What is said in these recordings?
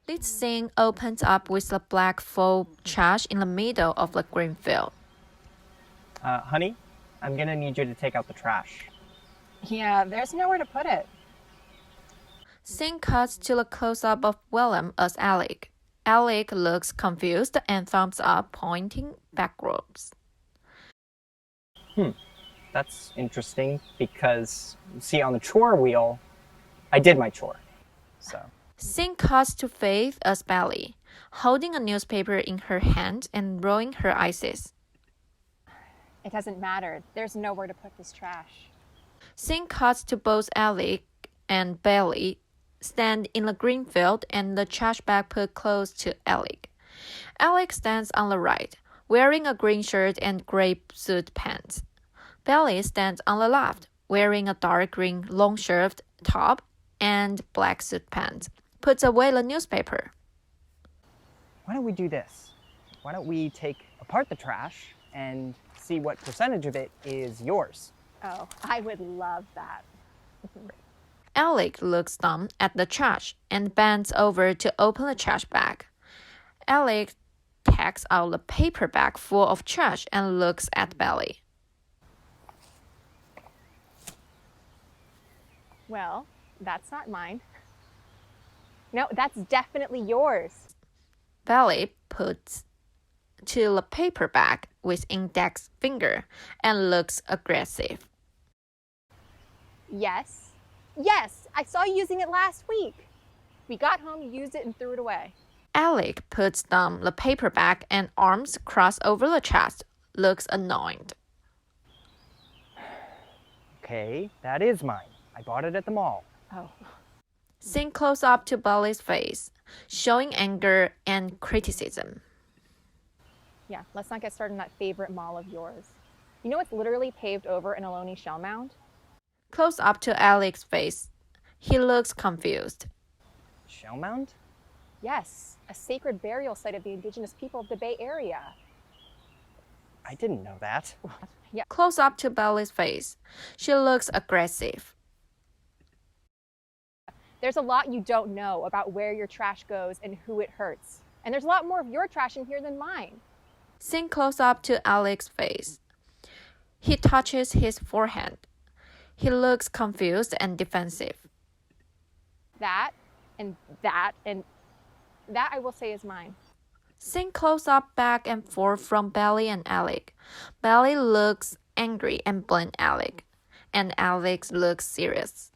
This scene opens up with a black faux trash in the middle of the green field. Honey, I'm gonna need you to take out the trash. Yeah, there's nowhere to put it. Scene cuts to a close-up of Willem as Alec. Alec looks confused and thumbs up, pointing backwards. That's interesting because, see, on the chore wheel, I did my chore. So. Scene cuts to Faith as Belly, holding a newspaper in her hand and rolling her eyes. It doesn't matter. There's nowhere to put this trash. Scene cuts to both Alec and Belly stand in the green field and the trash bag put close to Alec. Alec stands on the right, wearing a green shirt and gray suit pants. Belly stands on the left, wearing a dark green long shirt top and black suit pants. Puts away the newspaper. Why don't we do this? Why don't we take apart the trash and see what percentage of it is yours? Oh, I would love that. Alec looks dumb at the trash and bends over to open the trash bag. Alec takes out the paper bag full of trash and looks at Belly. Well, that's not mine. No, that's definitely yours. Belly puts to the paper bag with index finger and looks aggressive. Yes. Yes, I saw you using it last week. We got home, used it, and threw it away. Alec puts down the paper bag and arms crossed over the chest, looks annoyed. Okay, that is mine. I bought it at the mall. Oh. Scene close up to Belly's face, showing anger and criticism. Yeah, let's not get started on that favorite mall of yours. You know it's literally paved over an Ohlone shell mound? Close up to Alec's face. He looks confused. Shell mound? Yes, a sacred burial site of the indigenous people of the Bay Area. I didn't know that. Yeah. Close up to Belly's face. She looks aggressive. There's a lot you don't know about where your trash goes and who it hurts. And there's a lot more of your trash in here than mine. Scene close up to Alec's face. He touches his forehead. He looks confused and defensive. That I will say is mine. Scene close up back and forth from Belly and Alec. Belly looks angry and blames Alec, and Alec looks serious.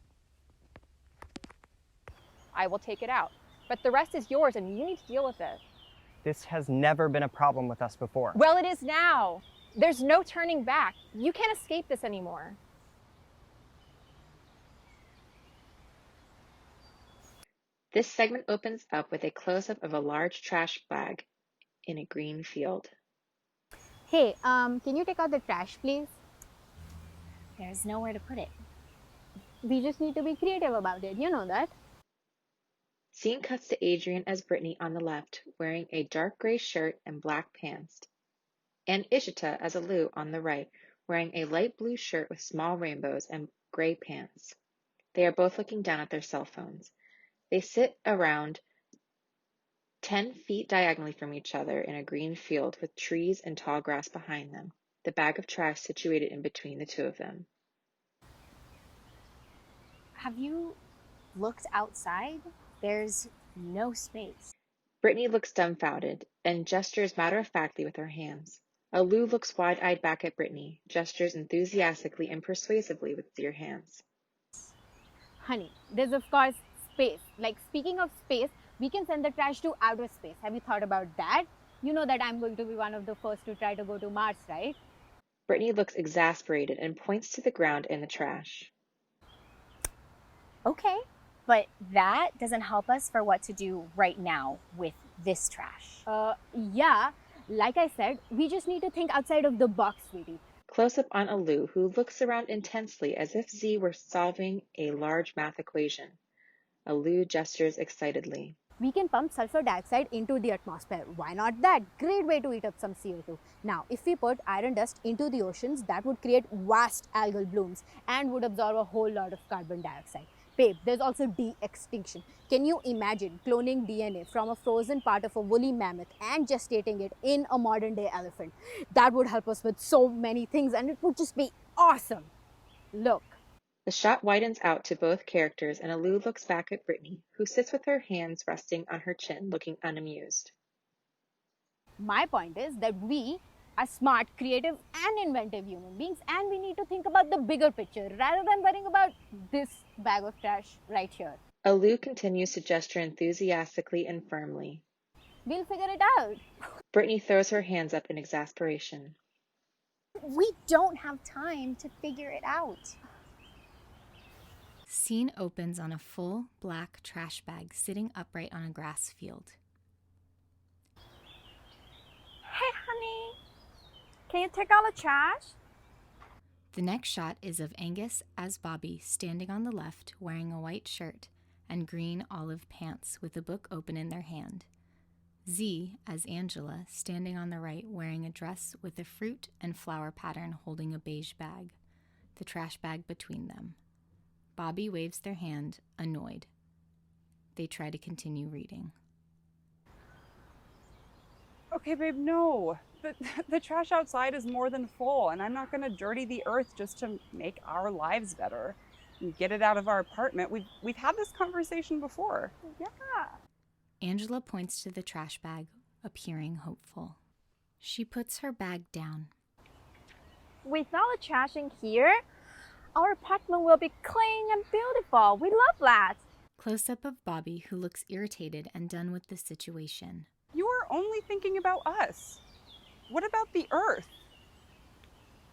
I will take it out. But the rest is yours and you need to deal with it. This has never been a problem with us before. Well, it is now. There's no turning back. You can't escape this anymore. This segment opens up with a close-up of a large trash bag in a green field. Hey, can you take out the trash, please? There's nowhere to put it. We just need to be creative about it, you know that. Scene cuts to Adrian as Brittany on the left, wearing a dark gray shirt and black pants, and Ishita as Alu on the right, wearing a light blue shirt with small rainbows and gray pants. They are both looking down at their cell phones. They sit around 10 feet diagonally from each other in a green field with trees and tall grass behind them, the bag of trash situated in between the two of them. Have you looked outside? There's no space. Brittany looks dumbfounded and gestures matter-of-factly with her hands. Alu looks wide-eyed back at Brittany, gestures enthusiastically and persuasively with their hands. Honey, there's of course space. Like, speaking of space, we can send the trash to outer space. Have you thought about that? You know that I'm going to be one of the first to try to go to Mars, right? Brittany looks exasperated and points to the ground and the trash. Okay, but that doesn't help us for what to do right now with this trash. Yeah, like I said, we just need to think outside of the box, sweetie. Close-up on Alu, who looks around intensely as if Z were solving a large math equation. Alu gestures excitedly. We can pump sulfur dioxide into the atmosphere. Why not that? Great way to eat up some CO2. Now, if we put iron dust into the oceans, that would create vast algal blooms and would absorb a whole lot of carbon dioxide. Babe, there's also de-extinction. Can you imagine cloning DNA from a frozen part of a woolly mammoth and gestating it in a modern day elephant? That would help us with so many things and it would just be awesome. Look. The shot widens out to both characters, and Alu looks back at Brittany, who sits with her hands resting on her chin, looking unamused. My point is that we are smart, creative, and inventive human beings, and we need to think about the bigger picture rather than worrying about this bag of trash right here. Alu continues to gesture enthusiastically and firmly. We'll figure it out. Brittany throws her hands up in exasperation. We don't have time to figure it out. Scene opens on a full black trash bag sitting upright on a grass field. Hey, honey, can you take out the trash? The next shot is of Angus as Bobby standing on the left wearing a white shirt and green olive pants with a book open in their hand. Z as Angela standing on the right wearing a dress with a fruit and flower pattern holding a beige bag, the trash bag between them. Bobby waves their hand, annoyed. They try to continue reading. Okay, babe, no. The trash outside is more than full, and I'm not going to dirty the earth just to make our lives better and get it out of our apartment. We've had this conversation before. Yeah. Angela points to the trash bag, appearing hopeful. She puts her bag down. Without the trash in here, our apartment will be clean and beautiful. We love that. Close-up of Bobby, who looks irritated and done with the situation. You are only thinking about us. What about the earth?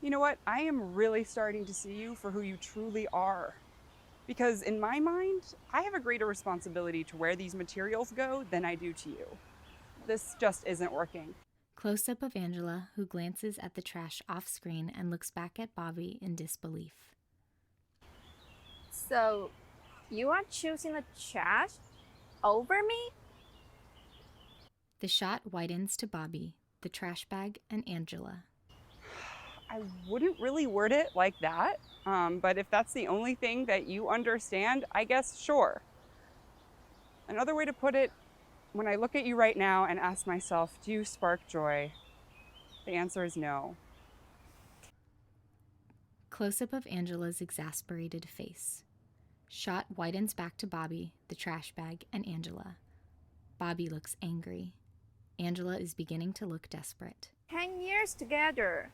You know what? I am really starting to see you for who you truly are. Because in my mind, I have a greater responsibility to where these materials go than I do to you. This just isn't working. Close-up of Angela, who glances at the trash off-screen and looks back at Bobby in disbelief. So, you are choosing the trash over me? The shot widens to Bobby, the trash bag, and Angela. I wouldn't really word it like that, but if that's the only thing that you understand, I guess sure. Another way to put it, when I look at you right now and ask myself, do you spark joy? The answer is no. Close-up of Angela's exasperated face. Shot widens back to Bobby, the trash bag, and Angela. Bobby looks angry. Angela is beginning to look desperate. 10 years together.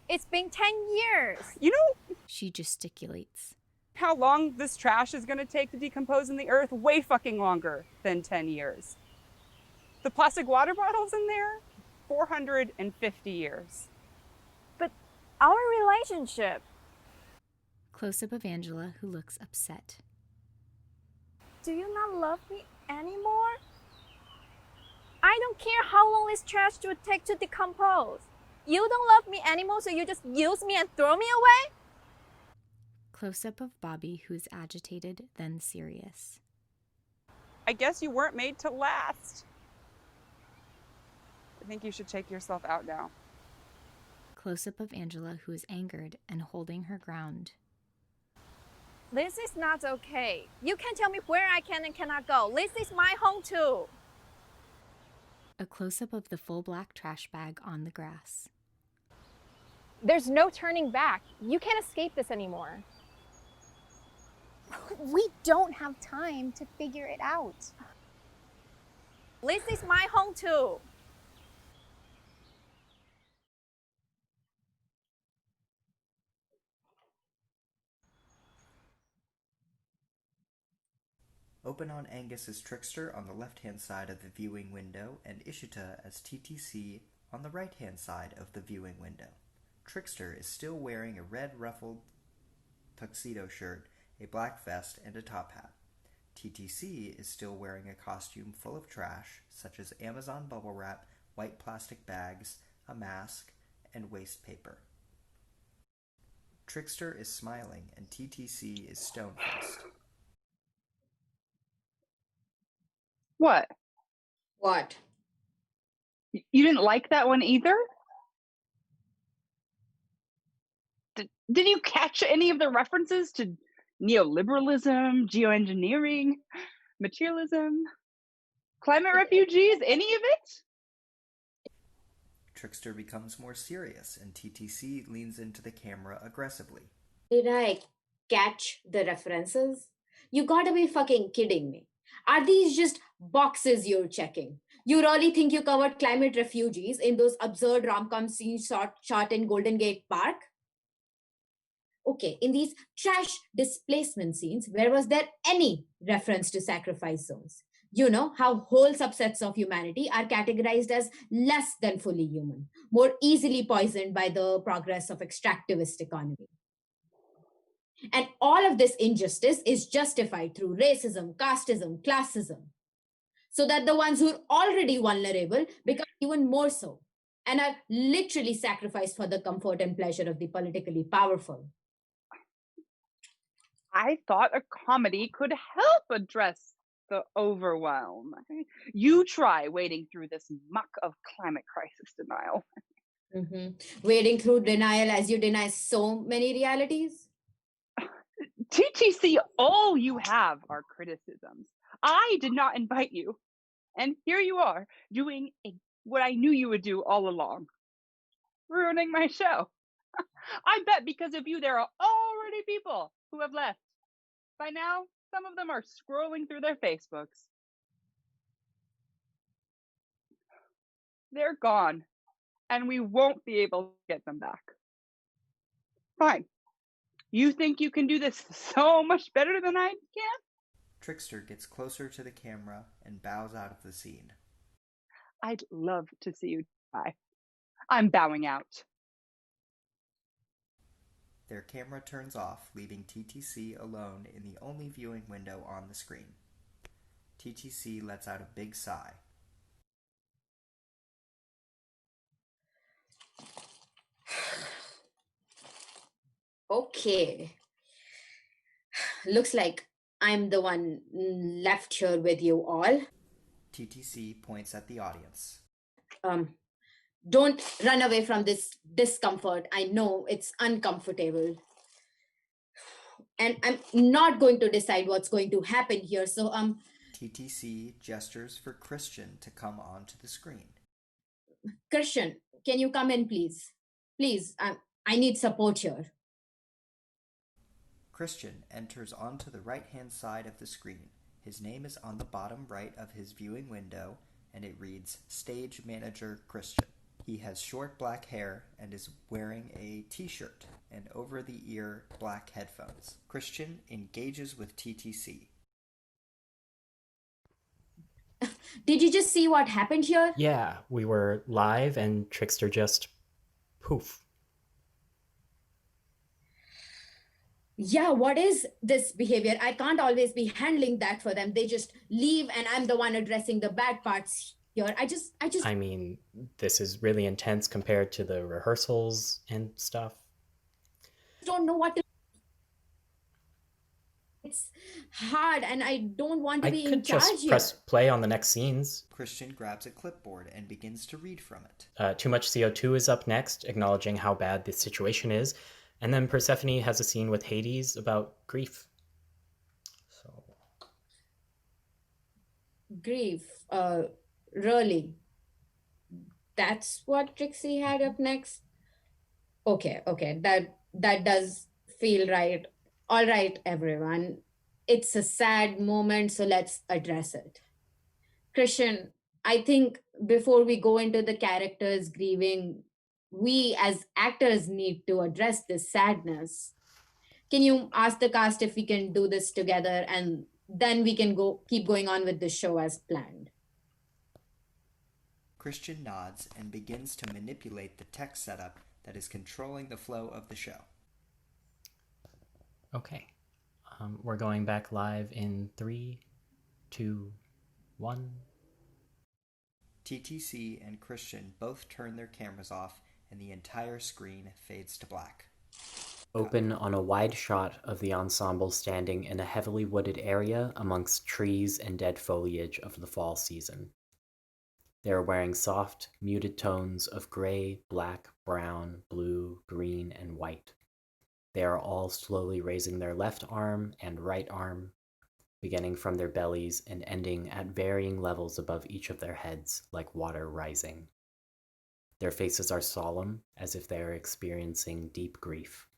It's been 10 years. You know She gesticulates. how long this trash is going to take to decompose in the earth? Way fucking longer than 10 years. The plastic water bottles in there? 450 years. But our relationship. Close-up of Angela, who looks upset. Do you not love me anymore? I don't care how long this trash would take to decompose. You don't love me anymore, so you just use me and throw me away? Close-up of Bobby, who is agitated, then serious. I guess you weren't made to last. I think you should take yourself out now. Close-up of Angela, who is angered and holding her ground. This is not okay. You can tell me where I can and cannot go. This is my home too. A close-up of the full black trash bag on the grass. There's no turning back. You can't escape this anymore. We don't have time to figure it out. This is my home too. Open on Angus as Trickster on the left-hand side of the viewing window and Ishita as TTC on the right-hand side of the viewing window. Trickster is still wearing a red ruffled tuxedo shirt, a black vest, and a top hat. TTC is still wearing a costume full of trash, such as Amazon bubble wrap, white plastic bags, a mask, and waste paper. Trickster is smiling and TTC is stone-faced. What? What? You didn't like that one either? Did you catch any of the references to Neoliberalism, geoengineering, materialism, climate refugees, any of it? Trickster becomes more serious, and TTC leans into the camera aggressively. Did I catch the references? You gotta be fucking kidding me. Are these just boxes you're checking? You really think you covered climate refugees in those absurd rom-com scenes shot in Golden Gate Park? Okay, in these trash displacement scenes, where was there any reference to sacrifice zones? You know how whole subsets of humanity are categorized as less than fully human, more easily poisoned by the progress of extractivist economy. And all of this injustice is justified through racism, casteism, classism, so that the ones who are already vulnerable become even more so and are literally sacrificed for the comfort and pleasure of the politically powerful. I thought a comedy could help address the overwhelm. You try wading through this muck of climate crisis denial. Wading through denial as you deny so many realities? TTC, all you have are criticisms. I did not invite you. And here you are, doing what I knew you would do all along. Ruining my show. I bet because of you there are already people who have left. By now, some of them are scrolling through their Facebooks. They're gone, and we won't be able to get them back. Fine. You think you can do this so much better than I can? Trickster gets closer to the camera and bows out of the scene. I'd love to see you try. I'm bowing out. Their camera turns off, leaving TTC alone in the only viewing window on the screen. TTC lets out a big sigh. Okay. Looks like I'm the one left here with you all. TTC points at the audience. Don't run away from this discomfort. I know it's uncomfortable. And I'm not going to decide what's going to happen here. So, TTC gestures for Christian to come onto the screen. Christian, can you come in, please? Please, I need support here. Christian enters onto the right-hand side of the screen. His name is on the bottom right of his viewing window, and it reads Stage Manager Christian. He has short black hair and is wearing a t-shirt and over-the-ear black headphones. Christian engages with TTC. Did you just see what happened here? Yeah, we were live and Trickster just poof. Yeah, what is this behavior? I can't always be handling that for them. They just leave and I'm the one addressing the bad parts here. I mean, this is really intense compared to the rehearsals and stuff. Don't know what to. It's hard and I don't want to be in charge I could just here. press play on the next scenes. Christian grabs a clipboard and begins to read from it. Too Much CO2 is up next, acknowledging how bad the situation is. And then Persephone has a scene with Hades about grief. So. Grief. Really? That's what Trixie had up next? Okay. That does feel right. All right, everyone. It's a sad moment, so let's address it. Christian, I think before we go into the characters grieving, we as actors need to address this sadness. Can you ask the cast if we can do this together and then we can keep going on with the show as planned? Christian nods and begins to manipulate the tech setup that is controlling the flow of the show. Okay. We're going back live in 3, 2, 1. TTC and Christian both turn their cameras off and the entire screen fades to black. Open on a wide shot of the ensemble standing in a heavily wooded area amongst trees and dead foliage of the fall season. They are wearing soft, muted tones of gray, black, brown, blue, green, and white. They are all slowly raising their left arm and right arm, beginning from their bellies and ending at varying levels above each of their heads, like water rising. Their faces are solemn, as if they are experiencing deep grief.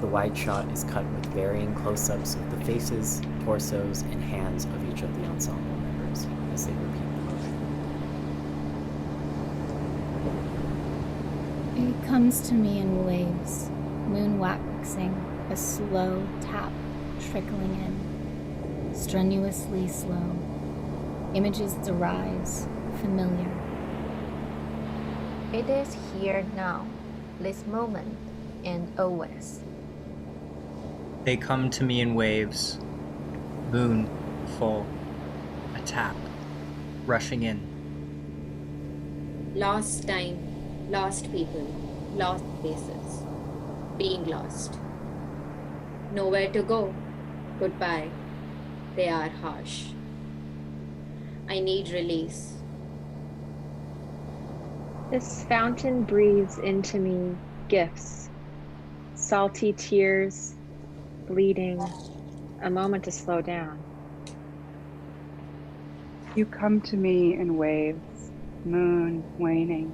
The wide shot is cut with varying close-ups of the faces, torsos, and hands of each of the ensemble members as they repeat the motion. It comes to me in waves, moon waxing, a slow tap trickling in, strenuously slow. Images arise, familiar. It is here now, this moment, and always. They come to me in waves, moon, full, a tap, rushing in. Lost time, lost people, lost places, being lost. Nowhere to go, goodbye, they are harsh. I need release. This fountain breathes into me gifts, salty tears, bleeding, a moment to slow down. You come to me in waves, moon waning,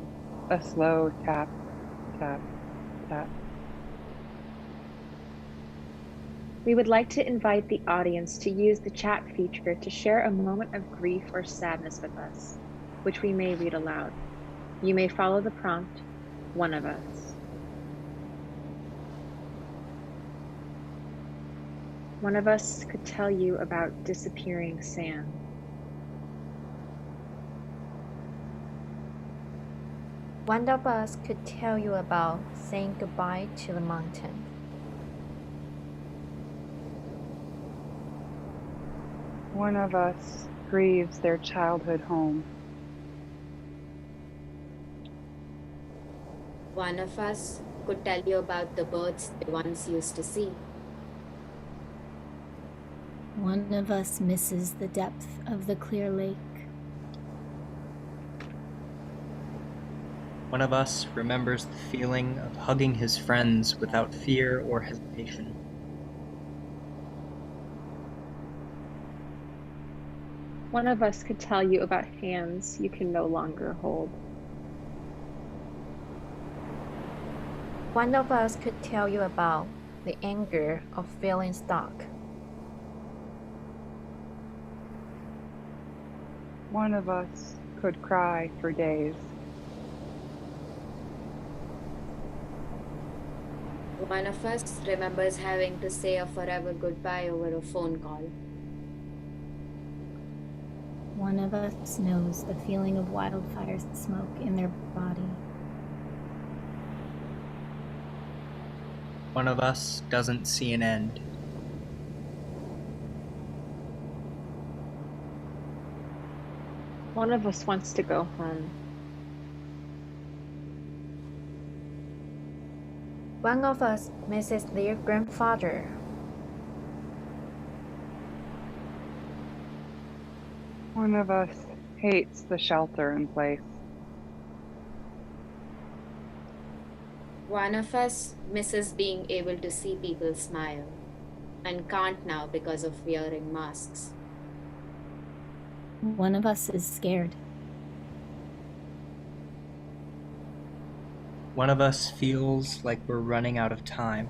a slow tap, tap, tap. We would like to invite the audience to use the chat feature to share a moment of grief or sadness with us, which we may read aloud. You may follow the prompt, one of us. One of us could tell you about disappearing sand. One of us could tell you about saying goodbye to the mountain. One of us grieves their childhood home. One of us could tell you about the birds they once used to see. One of us misses the depth of the clear lake. One of us remembers the feeling of hugging his friends without fear or hesitation. One of us could tell you about hands you can no longer hold. One of us could tell you about the anger of feeling stuck. One of us could cry for days. One of us remembers having to say a forever goodbye over a phone call. One of us knows the feeling of wildfire smoke in their body. One of us doesn't see an end. One of us wants to go home. One of us misses their grandfather. One of us hates the shelter in place. One of us misses being able to see people smile and can't now because of wearing masks. One of us is scared. One of us feels like we're running out of time.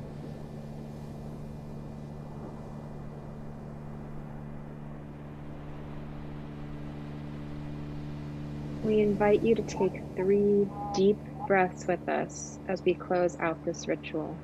We invite you to take 3 deep breaths with us as we close out this ritual.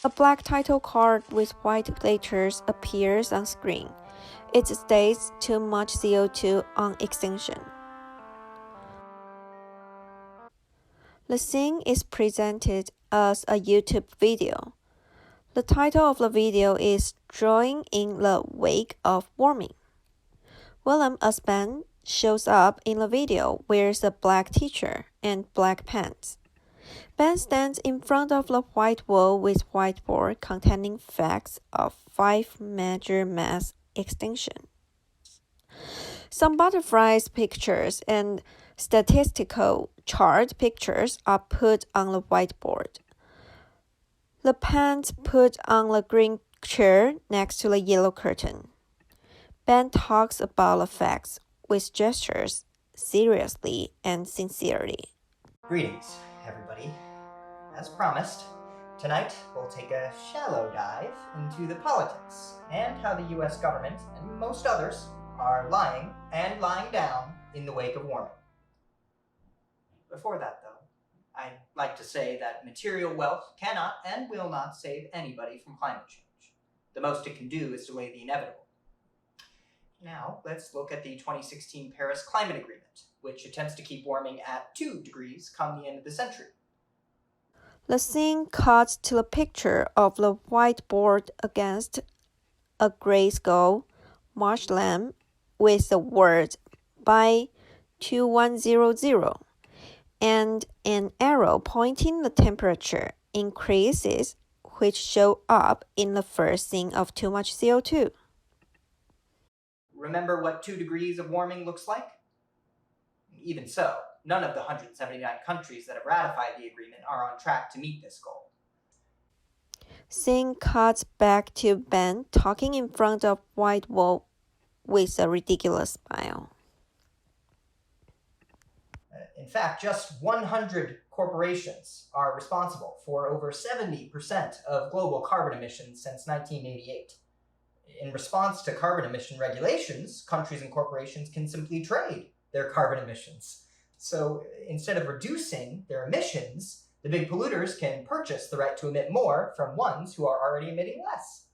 A black title card with white letters appears on screen. It states too much CO2 on extinction. The scene is presented as a YouTube video. The title of the video is Drawing in the Wake of Warming. Willem as Ben shows up in the video wears a black t-shirt and black pants. Ben stands in front of the white wall with whiteboard containing facts of 5 major mass extinction. Some butterflies pictures and statistical chart pictures are put on the whiteboard. The pants put on the green chair next to the yellow curtain. Ben talks about the facts with gestures, seriously and sincerely. Greetings, everybody. As promised, tonight we'll take a shallow dive into the politics and how the US government and most others are lying and lying down in the wake of warming. Before that, though, I'd like to say that material wealth cannot and will not save anybody from climate change. The most it can do is delay the inevitable. Now, let's look at the 2016 Paris Climate Agreement, which attempts to keep warming at 2 degrees come the end of the century. The scene cuts to a picture of the whiteboard against a grayscale marshland with the word by 2100 and an arrow pointing the temperature increases, which show up in the first scene of Too Much CO2. Remember what 2 degrees of warming looks like? Even so, none of the 179 countries that have ratified the agreement are on track to meet this goal. Scene cuts back to Ben talking in front of white wall with a ridiculous smile. In fact, just 100 corporations are responsible for over 70% of global carbon emissions since 1988. In response to carbon emission regulations, countries and corporations can simply trade their carbon emissions. So instead of reducing their emissions, the big polluters can purchase the right to emit more from ones who are already emitting less.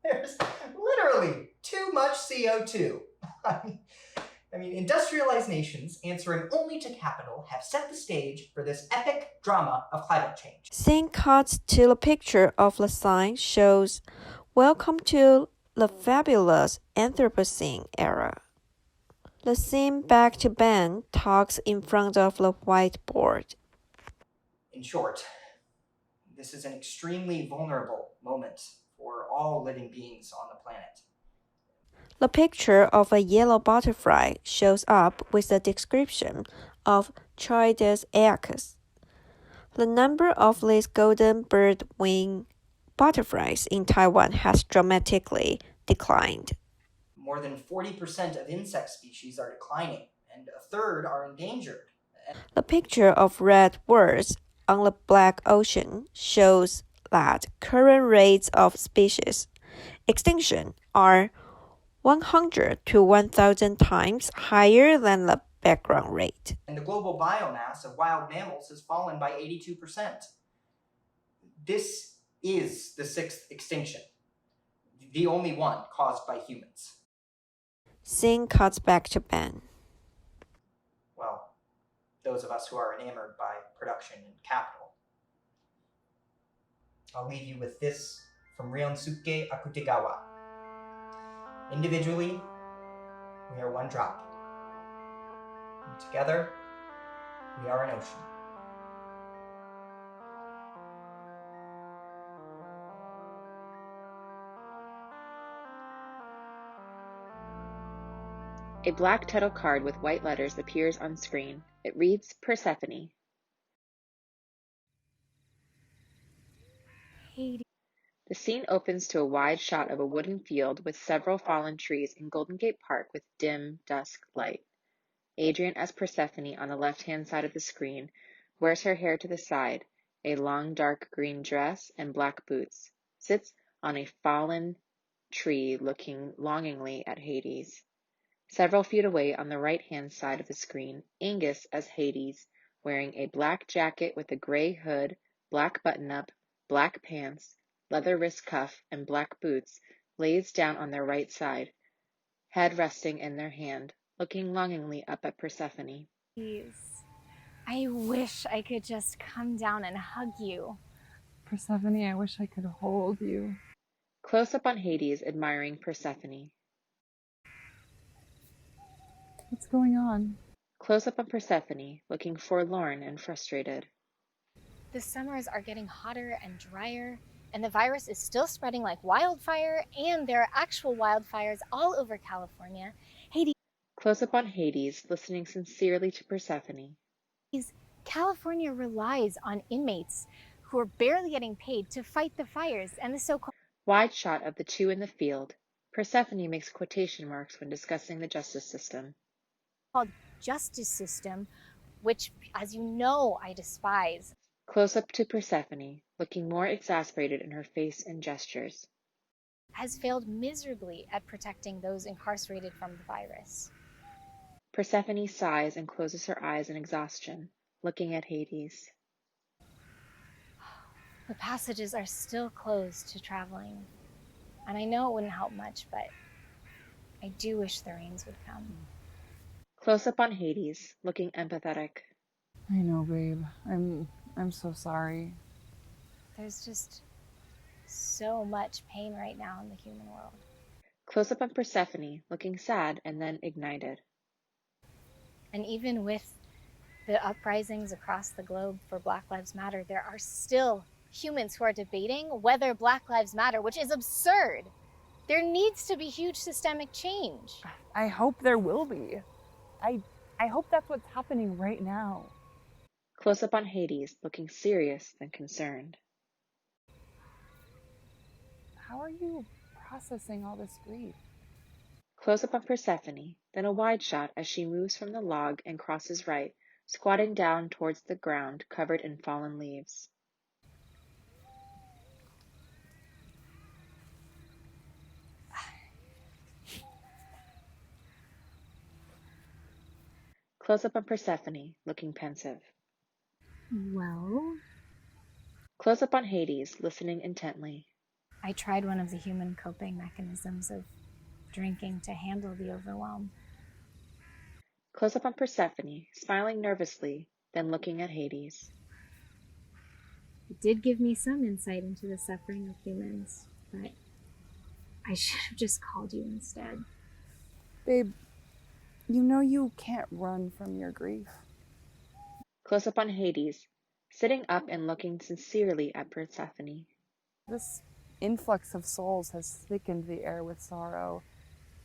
There's literally too much CO2. I mean, industrialized nations answering only to capital have set the stage for this epic drama of climate change. Scene cuts to a picture of the sign shows, "Welcome to the fabulous Anthropocene era." The scene back to Ben talks in front of the whiteboard. In short, this is an extremely vulnerable moment for all living beings on the planet. The picture of a yellow butterfly shows up with a description of CIIS. The number of these golden bird wing butterflies in Taiwan has dramatically declined. More than 40% of insect species are declining, and a third are endangered. The picture of red words on the black ocean shows that current rates of species extinction are 100 to 1,000 times higher than the background rate. And the global biomass of wild mammals has fallen by 82%. This is the 6th extinction, the only one caused by humans. Scene cuts back to Ben. Well, those of us who are enamored by production and capital. I'll leave you with this from Ryonosuke Akutagawa. Individually, we are one drop. And together, we are an ocean. A black title card with white letters appears on screen. It reads Persephone. The scene opens to a wide shot of a wooden field with several fallen trees in Golden Gate Park with dim, dusk light. Adrian as Persephone on the left-hand side of the screen wears her hair to the side, a long dark green dress and black boots, sits on a fallen tree looking longingly at Hades. Several feet away on the right-hand side of the screen, Angus as Hades, wearing a black jacket with a gray hood, black button-up, black pants, leather wrist cuff, and black boots, lays down on their right side, head resting in their hand, looking longingly up at Persephone. Please. I wish I could just come down and hug you. Persephone, I wish I could hold you. Close up on Hades, admiring Persephone. What's going on? Close up on Persephone, looking forlorn and frustrated. The summers are getting hotter and drier, and the virus is still spreading like wildfire, and there are actual wildfires all over California. Hades, Close up on Hades, listening sincerely to Persephone. California relies on inmates who are barely getting paid to fight the fires and the so-called Wide shot of the two in the field. Persephone makes quotation marks when discussing the justice system. justice system, which, as you know, I despise. Close up to Persephone, looking more exasperated in her face and gestures. Has failed miserably at protecting those incarcerated from the virus. Persephone sighs and closes her eyes in exhaustion, looking at Hades. The passages are still closed to traveling, and I know it wouldn't help much, but I do wish the rains would come. Close up on Hades, looking empathetic. I know, babe. I'm so sorry. There's just so much pain right now in the human world. Close up on Persephone, looking sad and then ignited. And even with the uprisings across the globe for Black Lives Matter, there are still humans who are debating whether Black Lives Matter, which is absurd. There needs to be huge systemic change. I hope there will be. I hope that's what's happening right now. Close up on Hades, looking serious than concerned. How are you processing all this grief? Close up on Persephone, then a wide shot as she moves from the log and crosses right, squatting down towards the ground covered in fallen leaves. Close up on Persephone, looking pensive. Well, Close up on Hades, listening intently. I tried one of the human coping mechanisms of drinking to handle the overwhelm. Close up on Persephone, smiling nervously, then looking at Hades. It did give me some insight into the suffering of humans, but I should have just called you instead. Babe, you know you can't run from your grief. Close up on Hades, sitting up and looking sincerely at Persephone. This influx of souls has thickened the air with sorrow.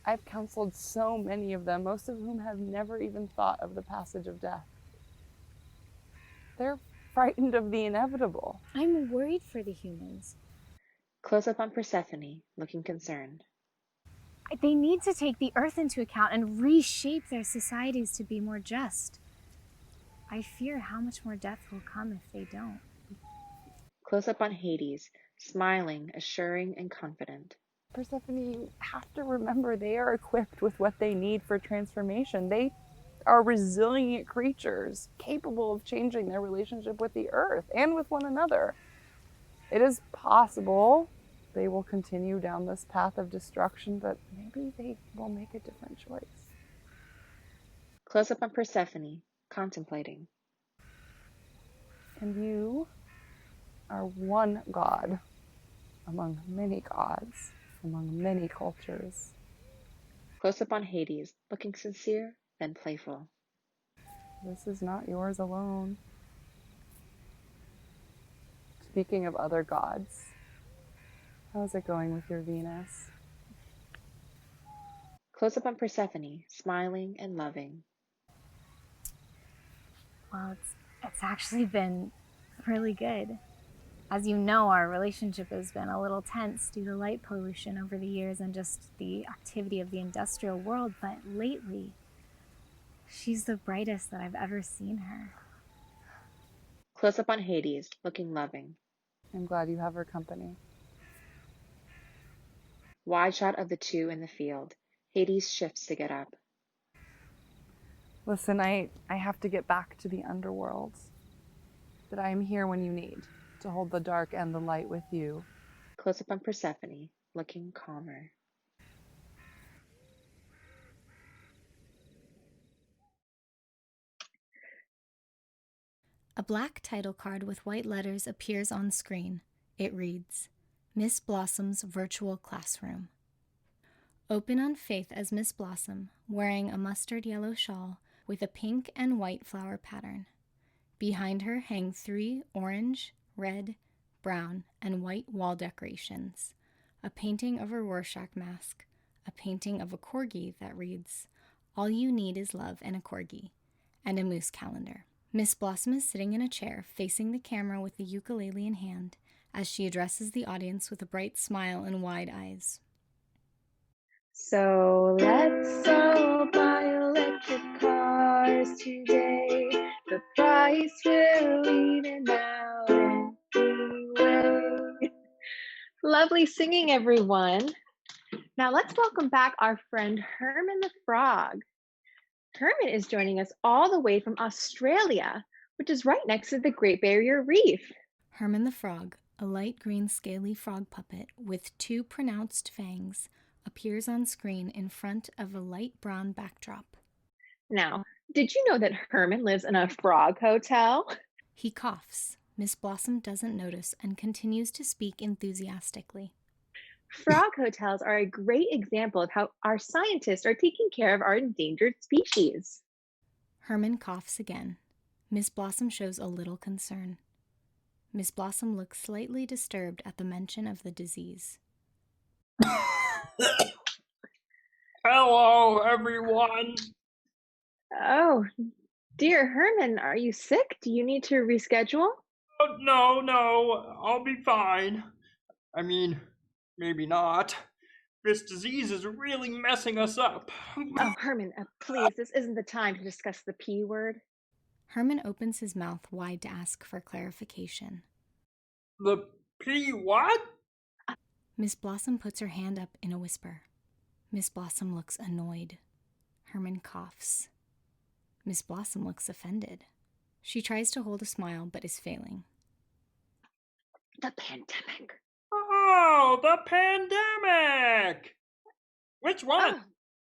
I've counseled so many of them, most of whom have never even thought of the passage of death. They're frightened of the inevitable. I'm worried for the humans. Close up on Persephone, looking concerned. They need to take the earth into account and reshape their societies to be more just. I fear how much more death will come if they don't. Close up on Hades, smiling, assuring, and confident. Persephone, you have to remember they are equipped with what they need for transformation. They are resilient creatures, capable of changing their relationship with the earth and with one another. It is possible they will continue down this path of destruction, but maybe they will make a different choice. Close up on Persephone, contemplating. And you are one god among many gods, among many cultures. Close up on Hades, looking sincere, then playful. This is not yours alone. Speaking of other gods, how's it going with your Venus? Close up on Persephone, smiling and loving. Well, it's actually been really good. As you know, our relationship has been a little tense due to light pollution over the years and just the activity of the industrial world, but lately, she's the brightest that I've ever seen her. Close up on Hades, looking loving. I'm glad you have her company. Wide shot of the two in the field. Hades shifts to get up. Listen, I have to get back to the underworld, but I am here when you need to hold the dark and the light with you. close up on Persephone, looking calmer. A black title card with white letters appears on screen. It reads, Miss Blossom's Virtual Classroom. Open on Faith as Miss Blossom, wearing a mustard yellow shawl with a pink and white flower pattern. Behind her hang 3 orange, red, brown, and white wall decorations. A painting of a Rorschach mask, a painting of a corgi that reads, All you need is love and a corgi, and a moose calendar. Miss Blossom is sitting in a chair, facing the camera with the ukulele in hand, as she addresses the audience with a bright smile and wide eyes. So let's all buy electric cars today. The price will even out anyway. Lovely singing, everyone. Now let's welcome back our friend Herman the Frog. Herman is joining us all the way from Australia, which is right next to the Great Barrier Reef. Herman the Frog, a light green scaly frog puppet with 2 pronounced fangs, appears on screen in front of a light brown backdrop. Now, did you know that Herman lives in a frog hotel? He coughs. Miss Blossom doesn't notice and continues to speak enthusiastically. Frog hotels are a great example of how our scientists are taking care of our endangered species. Herman coughs again. Miss Blossom shows a little concern. Miss Blossom looks slightly disturbed at the mention of the disease. Hello, everyone. Oh, dear Herman, are you sick? Do you need to reschedule? Oh, no, I'll be fine. I mean, maybe not. This disease is really messing us up. Oh, Herman, please, this isn't the time to discuss the P word. Herman opens his mouth wide to ask for clarification. The P what? Miss Blossom puts her hand up in a whisper. Miss Blossom looks annoyed. Herman coughs. Miss Blossom looks offended. She tries to hold a smile but is failing. The pandemic. Oh, the pandemic! Which one?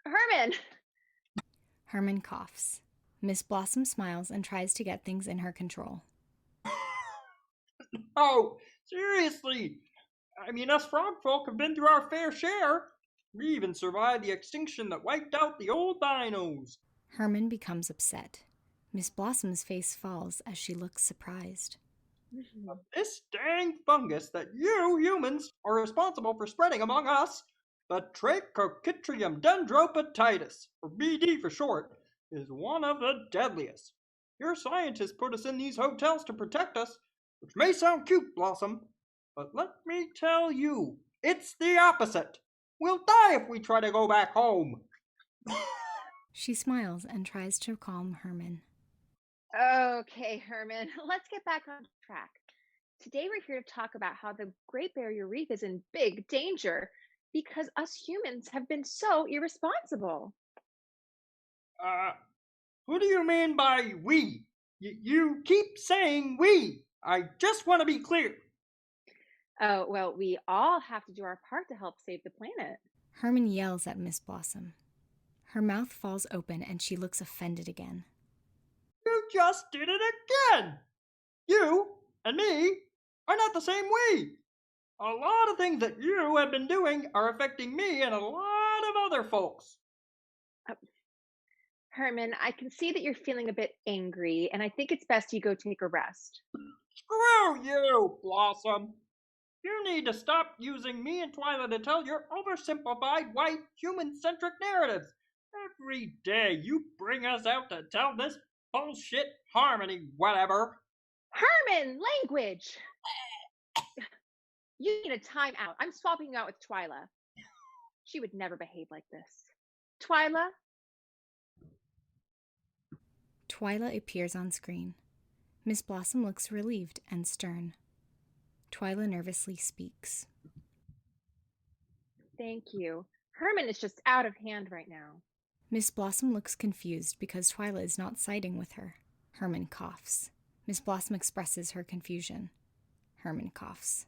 Oh, Herman! Herman coughs. Miss Blossom smiles and tries to get things in her control. Oh, seriously! I mean, us frog folk have been through our fair share. We even survived the extinction that wiped out the old dinos. Herman becomes upset. Miss Blossom's face falls as she looks surprised. This dang fungus that you humans are responsible for spreading among us, the Trichochytrium dendropatitis, or BD for short, is one of the deadliest. Your scientists put us in these hotels to protect us, which may sound cute, Blossom, but let me tell you, it's the opposite. We'll die if we try to go back home. She smiles and tries to calm Herman. Okay, Herman, let's get back on track. Today we're here to talk about how the Great Barrier Reef is in big danger because us humans have been so irresponsible. Who do you mean by we? You keep saying we. I just want to be clear. Oh, well, we all have to do our part to help save the planet. Herman yells at Miss Blossom. Her mouth falls open and she looks offended again. You just did it again! You and me are not the same we. A lot of things that you have been doing are affecting me and a lot of other folks. Herman, I can see that you're feeling a bit angry, and I think it's best you go take a rest. Screw you, Blossom. You need to stop using me and Twyla to tell your oversimplified, white, human-centric narratives. Every day you bring us out to tell this bullshit harmony whatever. Herman, language! You need a timeout. I'm swapping you out with Twyla. She would never behave like this. Twyla? Twyla appears on screen. Miss Blossom looks relieved and stern. Twyla nervously speaks. Thank you. Herman is just out of hand right now. Miss Blossom looks confused because Twyla is not siding with her. Herman coughs. Miss Blossom expresses her confusion. Herman coughs.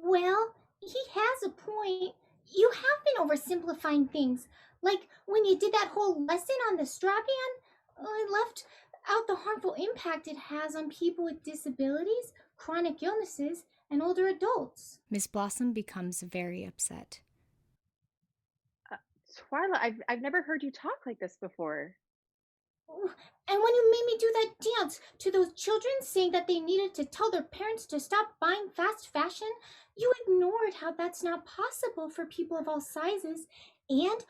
Well, he has a point. You have been oversimplifying things. Like when you did that whole lesson on the straw ban, I left out the harmful impact it has on people with disabilities, chronic illnesses, and older adults. Miss Blossom becomes very upset. Twyla, I've never heard you talk like this before. And when you made me do that dance to those children saying that they needed to tell their parents to stop buying fast fashion, you ignored how that's not possible for people of all sizes, and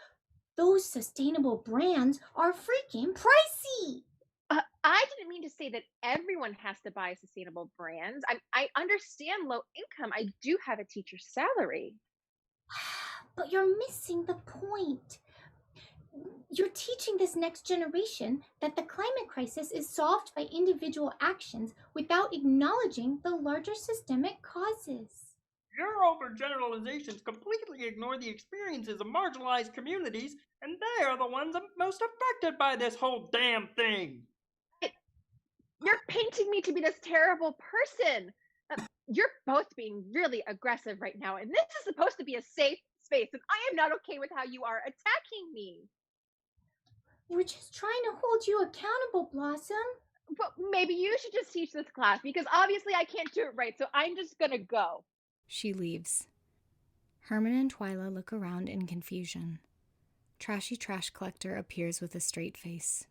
those sustainable brands are freaking pricey. I didn't mean to say that everyone has to buy sustainable brands. I understand low income. I do have a teacher's salary. But you're missing the point. You're teaching this next generation that the climate crisis is solved by individual actions without acknowledging the larger systemic causes. Your overgeneralizations completely ignore the experiences of marginalized communities, and they are the ones most affected by this whole damn thing. You're painting me to be this terrible person. You're both being really aggressive right now, and this is supposed to be a safe space, and I am not okay with how you are attacking me. We're just trying to hold you accountable, Blossom. Well, maybe you should just teach this class, because obviously I can't do it right, so I'm just gonna go. She leaves. Herman and Twyla look around in confusion. Trashy Trash Collector appears with a straight face.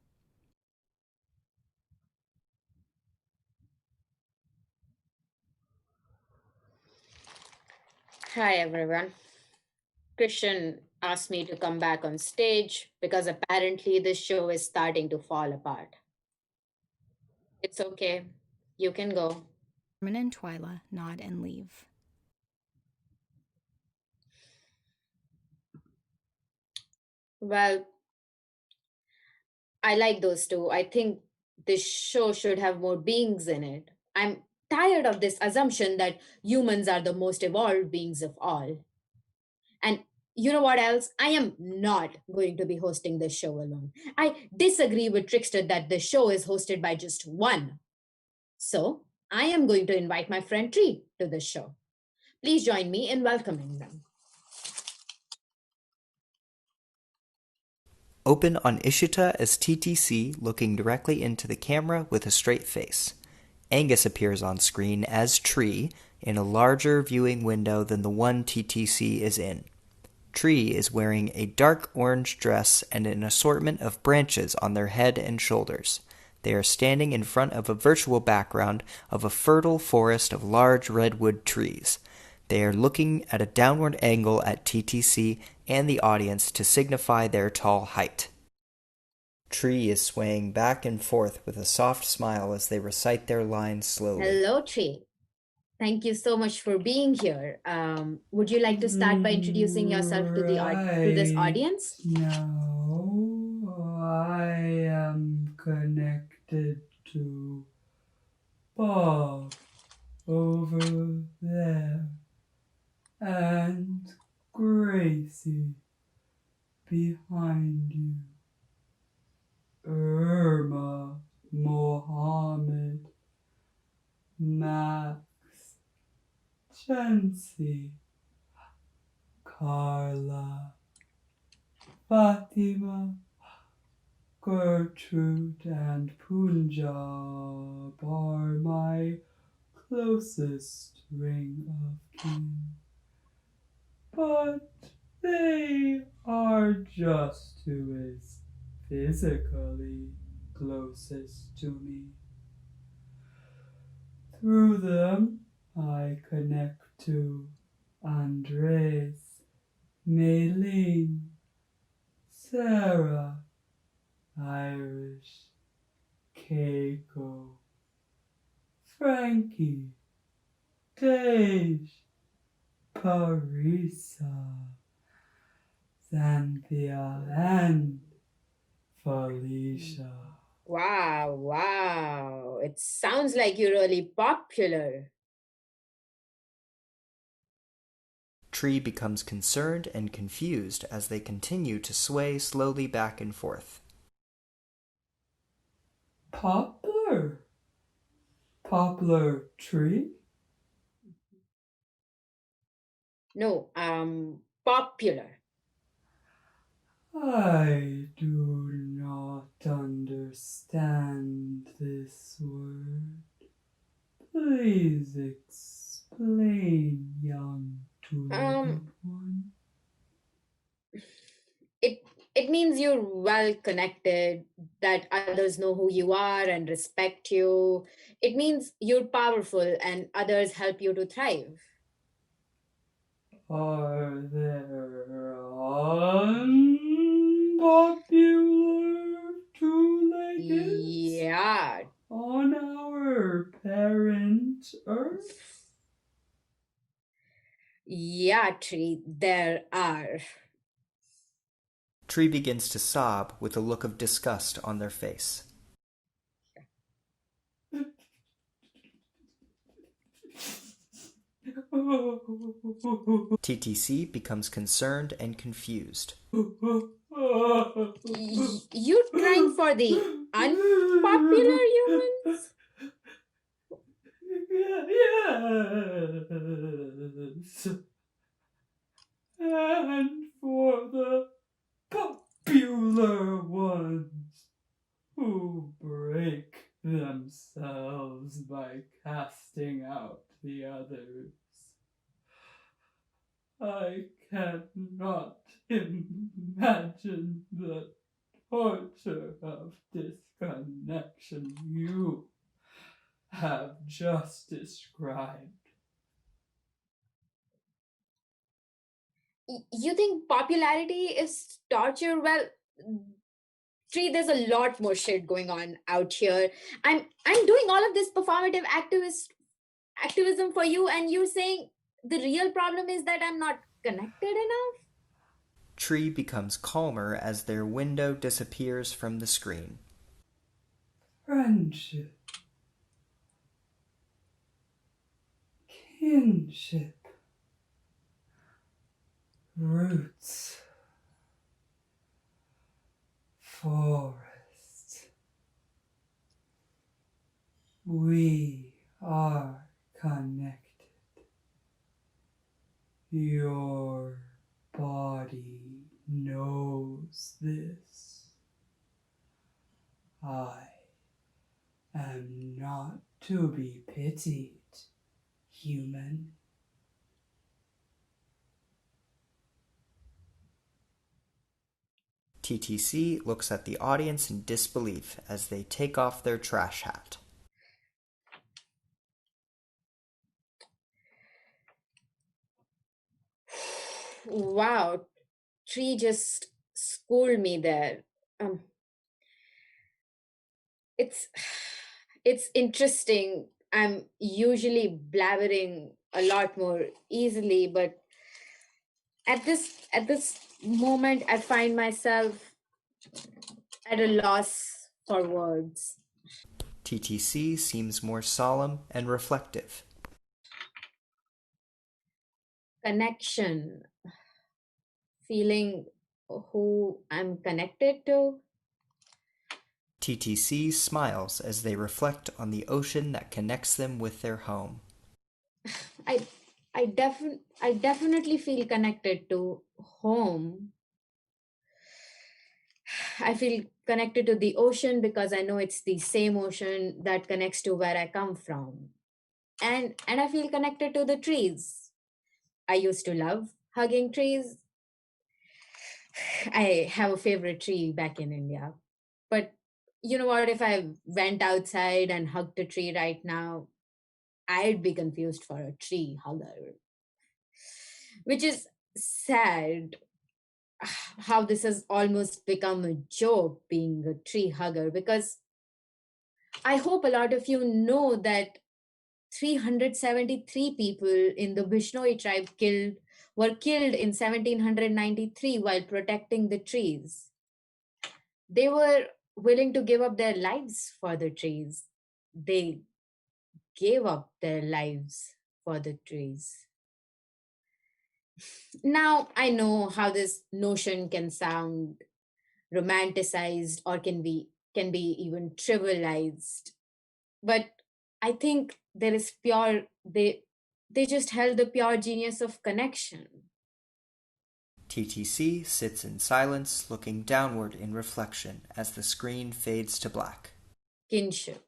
Hi everyone. Christian asked me to come back on stage because apparently this show is starting to fall apart. It's okay. You can go. Herman and Twyla nod and leave. Well, I like those two. I think this show should have more beings in it. I'm tired of this assumption that humans are the most evolved beings of all. And you know what else? I am not going to be hosting this show alone. I disagree with Trickster that the show is hosted by just one. So I am going to invite my friend Tree to this show. Please join me in welcoming them. Open on Ishita as TTC, looking directly into the camera with a straight face. Angus appears on screen as Tree in a larger viewing window than the one TTC is in. Tree is wearing a dark orange dress and an assortment of branches on their head and shoulders. They are standing in front of a virtual background of a fertile forest of large redwood trees. They are looking at a downward angle at TTC and the audience to signify their tall height. Tree is swaying back and forth with a soft smile as they recite their lines slowly. Hello, Tree. Thank you so much for being here. Would you like to start by introducing yourself to this audience? No, I am connected to Bob over there and Gracie behind you. Irma, Mohammed, Max, Chancy, Carla, Fatima, Gertrude, and Punjab are my closest ring of kin. But they are just who is physically closest to me. Through them, I connect to Andres, Maylene, Sarah, Irish, Keiko, Frankie, Tej, Parisa, Xanthia, and Felicia. Wow. It sounds like you're really popular. Tree becomes concerned and confused as they continue to sway slowly back and forth. Poplar? Poplar tree? No, popular. I do not understand this word. Please explain, young two-legged Um, one. it means you're well connected, that others know who you are and respect you. It means you're powerful and others help you to thrive. Are there unpopular two-leggeds Yeah, on our parent Earth? yeah, Tree, there are. Tree begins to sob with a look of disgust on their face. TTC becomes concerned and confused. You're crying for the unpopular humans? Yes. And for the popular ones who break themselves by casting out the others. I cannot imagine the torture of disconnection you have just described. You think popularity is torture? Well, Tree, there's a lot more shit going on out here. I'm doing all of this performative activism for you, and you're saying the real problem is that I'm not connected enough? Tree becomes calmer as their window disappears from the screen. Friendship, kinship, roots, forest. We are connected. Your body knows this. I am not to be pitied, human. TTC looks at the audience in disbelief as they take off their trash hat. Wow, Tree just schooled me there. Um, it's it's interesting. I'm usually blabbering a lot more easily, but at this moment, I find myself at a loss for words. TTC seems more solemn and reflective. Connection, feeling who I'm connected to. TTC smiles as they reflect on the ocean that connects them with their home. I I definitely feel connected to home. I feel connected to the ocean because I know it's the same ocean that connects to where I come from. And I feel connected to the trees. I used to love hugging trees. I have a favorite tree back in India. But you know what? If I went outside and hugged a tree right now, I'd be confused for a tree hugger. Which is sad how this has almost become a joke being a tree hugger, because I hope a lot of you know that 373 people in the Bishnoi tribe were killed in 1793 while protecting the trees. They were willing to give up their lives for the trees. They gave up their lives for the trees. Now I know how this notion can sound romanticized or can be even trivialized, but I think there is They just held the pure genius of connection. TTC sits in silence, looking downward in reflection as the screen fades to black. Kinship.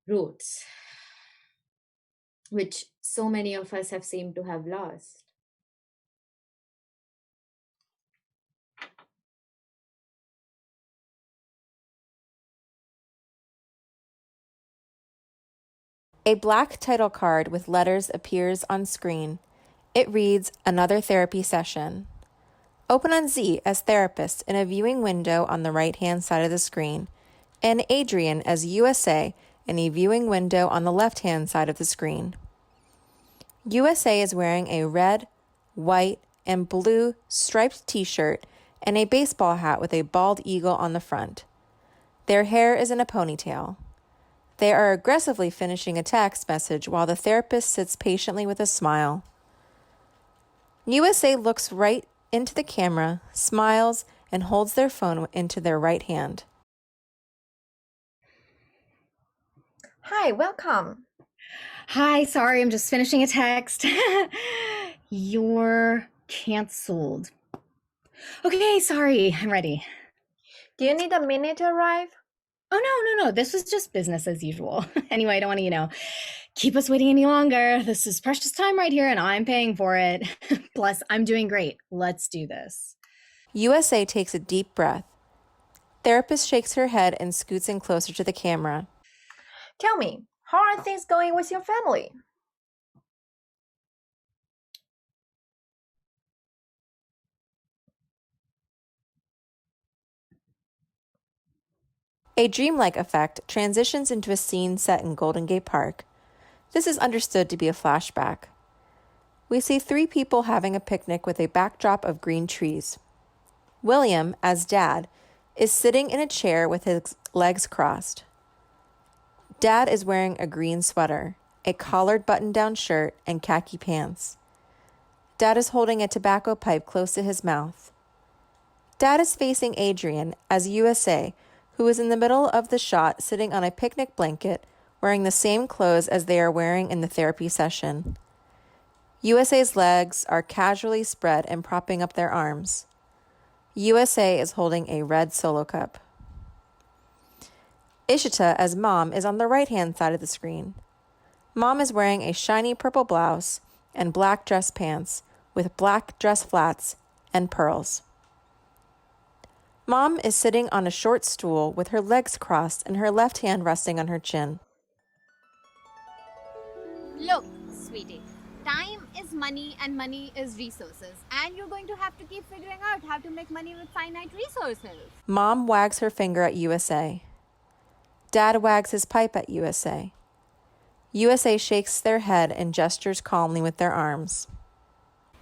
Roots. Which so many of us have seemed to have lost. A black title card with letters appears on screen. It reads, "Another therapy session." Open on Z as therapist in a viewing window on the right-hand side of the screen, and Adrian as USA in a viewing window on the left-hand side of the screen. USA is wearing a red, white, and blue striped t-shirt and a baseball hat with a bald eagle on the front. Their hair is in a ponytail. They are aggressively finishing a text message while the therapist sits patiently with a smile. USA looks right into the camera, smiles, and holds their phone into their right hand. Hi, welcome. Hi, sorry, I'm just finishing a text. You're canceled. Okay, sorry, I'm ready. Do you need a minute to arrive? Oh, no, this was just business as usual. Anyway, I don't want to, keep us waiting any longer. This is precious time right here, and I'm paying for it. Plus, I'm doing great. Let's do this. USA takes a deep breath. Therapist shakes her head and scoots in closer to the camera. Tell me, how are things going with your family? A dreamlike effect transitions into a scene set in Golden Gate Park. This is understood to be a flashback. We see 3 people having a picnic with a backdrop of green trees. William, as Dad, is sitting in a chair with his legs crossed. Dad is wearing a green sweater, a collared button-down shirt, and khaki pants. Dad is holding a tobacco pipe close to his mouth. Dad is facing Adrian as USA, who is in the middle of the shot sitting on a picnic blanket, wearing the same clothes as they are wearing in the therapy session. USA's legs are casually spread and propping up their arms. USA is holding a red solo cup. Ishita as Mom is on the right-hand side of the screen. Mom is wearing a shiny purple blouse and black dress pants with black dress flats and pearls. Mom is sitting on a short stool with her legs crossed and her left hand resting on her chin. Look, sweetie, time is money and money is resources, and you're going to have to keep figuring out how to make money with finite resources. Mom wags her finger at USA. Dad wags his pipe at USA. USA shakes their head and gestures calmly with their arms.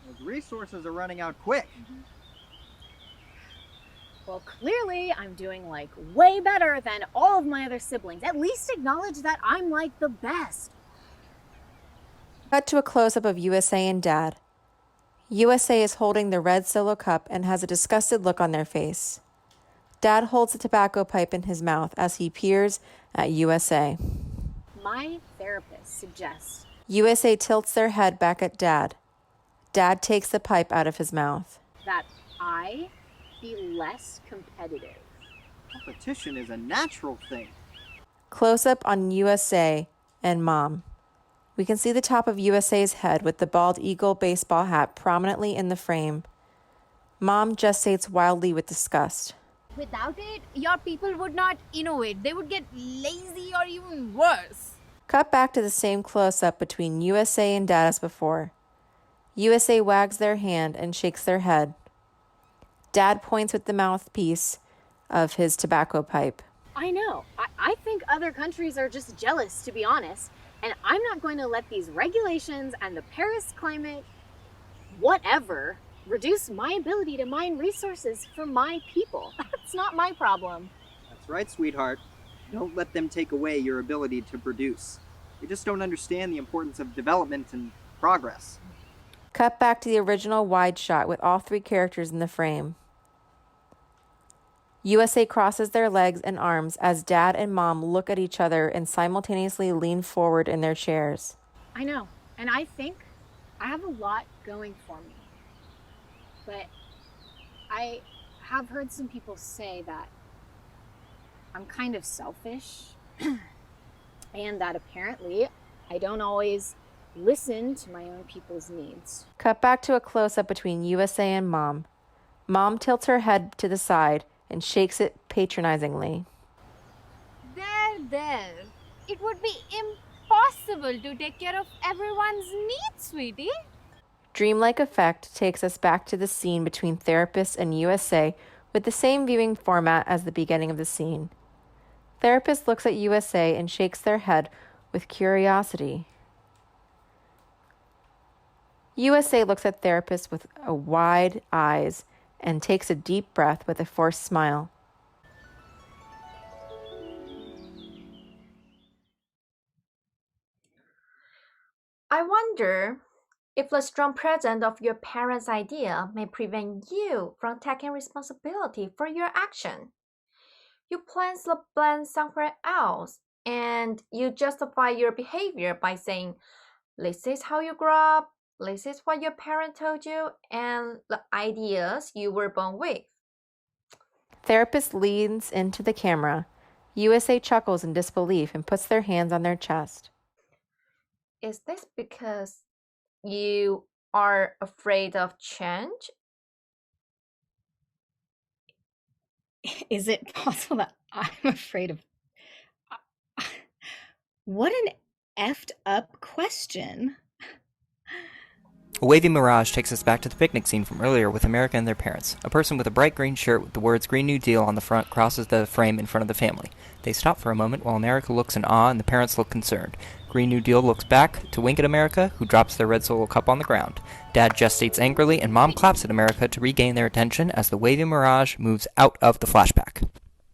Those resources are running out quick. Well, clearly I'm doing way better than all of my other siblings. At least acknowledge that I'm the best. Cut to a close-up of USA and Dad. USA is holding the red solo cup and has a disgusted look on their face. Dad holds the tobacco pipe in his mouth as he peers at USA. My therapist suggests USA tilts their head back at Dad. Dad takes the pipe out of his mouth. that I be less competitive. Competition is a natural thing. Close-up on USA and Mom. We can see the top of USA's head with the bald eagle baseball hat prominently in the frame. Mom gestates wildly with disgust. Without it, your people would not innovate. They would get lazy or even worse. Cut back to the same close-up between USA and Dad as before. USA wags their hand and shakes their head. Dad points with the mouthpiece of his tobacco pipe. I know. I think other countries are just jealous, to be honest. And I'm not going to let these regulations and the Paris climate, whatever, reduce my ability to mine resources for my people. It's not my problem. That's right, sweetheart. Don't let them take away your ability to produce. They just don't understand the importance of development and progress. Cut back to the original wide shot with all 3 characters in the frame. USA crosses their legs and arms as Dad and Mom look at each other and simultaneously lean forward in their chairs. I know. And I think I have a lot going for me. But I have heard some people say that I'm kind of selfish and that apparently I don't always listen to my own people's needs. Cut back to a close-up between USA and Mom. Mom tilts her head to the side and shakes it patronizingly. There. It would be impossible to take care of everyone's needs, sweetie. Dreamlike effect takes us back to the scene between Therapist and USA with the same viewing format as the beginning of the scene. Therapist looks at USA and shakes their head with curiosity. USA looks at Therapist with wide eyes and takes a deep breath with a forced smile. I wonder if the strong presence of your parents' idea may prevent you from taking responsibility for your action. You plant the blame somewhere else, and you justify your behavior by saying, this is how you grew up, this is what your parents told you, and the ideas you were born with. Therapist leans into the camera. USA chuckles in disbelief and puts their hands on their chest. Is this because you are afraid of change? Is it possible that I'm afraid of... What an effed up question. A wavy mirage takes us back to the picnic scene from earlier with America and their parents. A person with a bright green shirt with the words Green New Deal on the front crosses the frame in front of the family. They stop for a moment while America looks in awe and the parents look concerned. Green New Deal looks back to wink at America, who drops their red Solo cup on the ground. Dad gestates angrily and Mom claps at America to regain their attention as the wavy mirage moves out of the flashback.